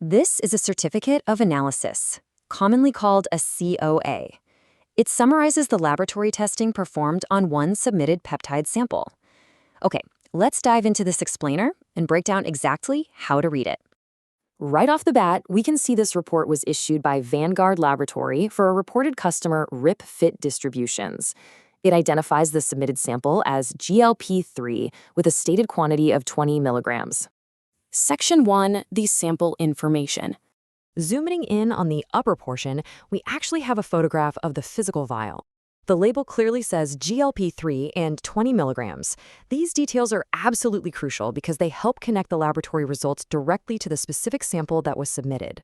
This is a certificate of analysis, commonly called a COA. It summarizes the laboratory testing performed on one submitted peptide sample. Okay, let's dive into this explainer and break down exactly how to read it. Right off the bat, we can see this report was issued by Vanguard Laboratory for a reported customer RIP Fit Distributions. It identifies the submitted sample as GLP-3 with a stated quantity of 20 milligrams. Section 1, the sample information. Zooming in on the upper portion, we actually have a photograph of the physical vial. The label clearly says GLP-3 and 20 milligrams. These details are absolutely crucial because they help connect the laboratory results directly to the specific sample that was submitted.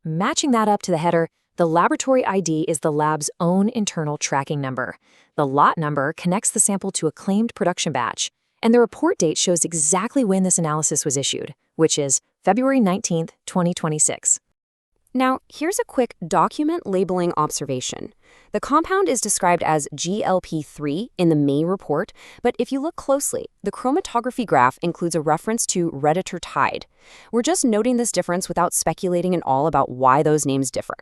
Matching that up to the header, the laboratory ID is the lab's own internal tracking number. The lot number connects the sample to a claimed production batch, and the report date shows exactly when this analysis was issued, which is February 19, 2026. Now, here's a quick document labeling observation. The compound is described as GLP-3 in the main report, but if you look closely, the chromatography graph includes a reference to retitrotide. We're just noting this difference without speculating at all about why those names differ.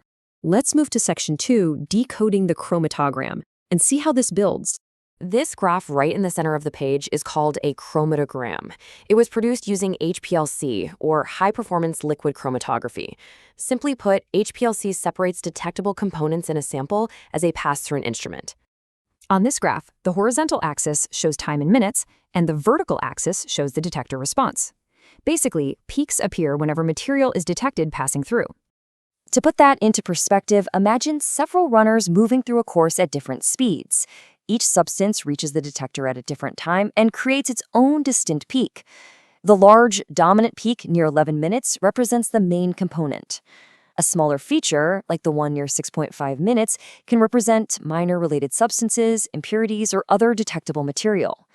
Let's move to Section 2, decoding the chromatogram, and see how this builds. This graph right in the center of the page is called a chromatogram. It was produced using HPLC, or high-performance liquid chromatography. Simply put, HPLC separates detectable components in a sample as they pass through an instrument. On this graph, the horizontal axis shows time in minutes, and the vertical axis shows the detector response. Basically, peaks appear whenever material is detected passing through. To put that into perspective, imagine several runners moving through a course at different speeds. Each substance reaches the detector at a different time and creates its own distinct peak. The large, dominant peak near 11 minutes represents the main component. A smaller feature, like the one near 6.5 minutes, can represent minor related substances, impurities, or other detectable material.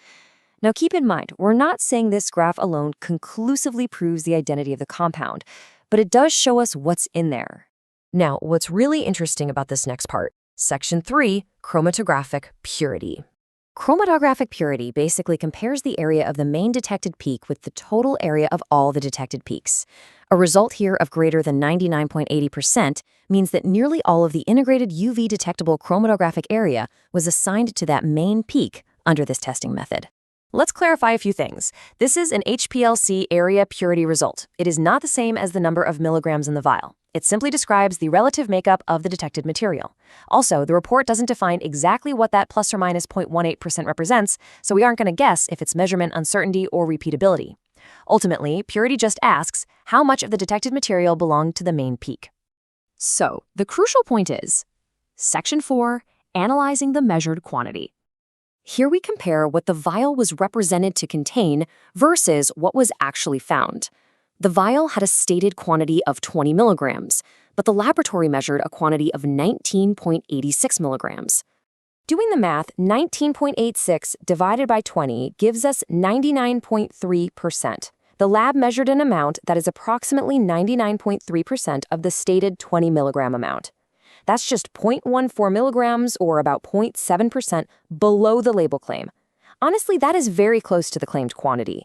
Now keep in mind, we're not saying this graph alone conclusively proves the identity of the compound, but it does show us what's in there. Now, what's really interesting about this next part, Section 3, chromatographic purity. Chromatographic purity basically compares the area of the main detected peak with the total area of all the detected peaks. A result here of greater than 99.80% means that nearly all of the integrated UV detectable chromatographic area was assigned to that main peak under this testing method. Let's clarify a few things. This is an HPLC area purity result. It is not the same as the number of milligrams in the vial. It simply describes the relative makeup of the detected material. Also, the report doesn't define exactly what that plus or minus 0.18% represents, so we aren't going to guess if it's measurement uncertainty or repeatability. Ultimately, purity just asks how much of the detected material belonged to the main peak. So, the crucial point is, Section 4, analyzing the measured quantity. Here we compare what the vial was represented to contain versus what was actually found. The vial had a stated quantity of 20 milligrams, but the laboratory measured a quantity of 19.86 milligrams. Doing the math, 19.86 divided by 20 gives us 99.3%. The lab measured an amount that is approximately 99.3% of the stated 20 milligram amount. That's just 0.14 milligrams, or about 0.7% below the label claim. Honestly, that is very close to the claimed quantity.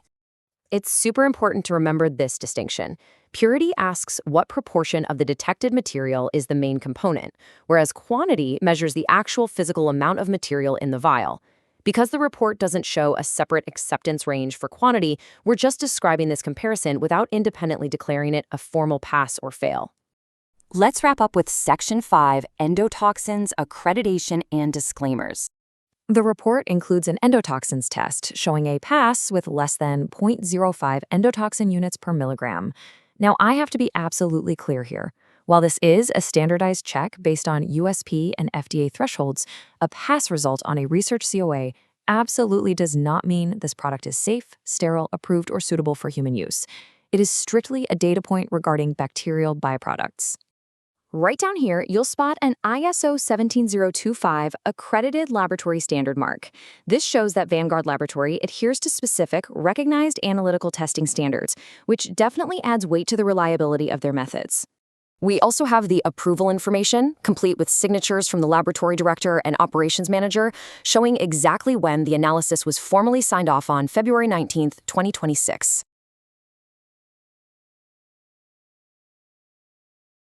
It's super important to remember this distinction. Purity asks what proportion of the detected material is the main component, whereas quantity measures the actual physical amount of material in the vial. Because the report doesn't show a separate acceptance range for quantity, we're just describing this comparison without independently declaring it a formal pass or fail. Let's wrap up with Section 5, endotoxins, accreditation, and disclaimers. The report includes an endotoxins test showing a pass with less than 0.05 endotoxin units per milligram. Now, I have to be absolutely clear here. While this is a standardized check based on USP and FDA thresholds, a pass result on a research COA absolutely does not mean this product is safe, sterile, approved, or suitable for human use. It is strictly a data point regarding bacterial byproducts. Right down here, you'll spot an ISO 17025 accredited laboratory standard mark. This shows that Vanguard Laboratory adheres to specific, recognized analytical testing standards, which definitely adds weight to the reliability of their methods. We also have the approval information, complete with signatures from the laboratory director and operations manager, showing exactly when the analysis was formally signed off on February 19, 2026.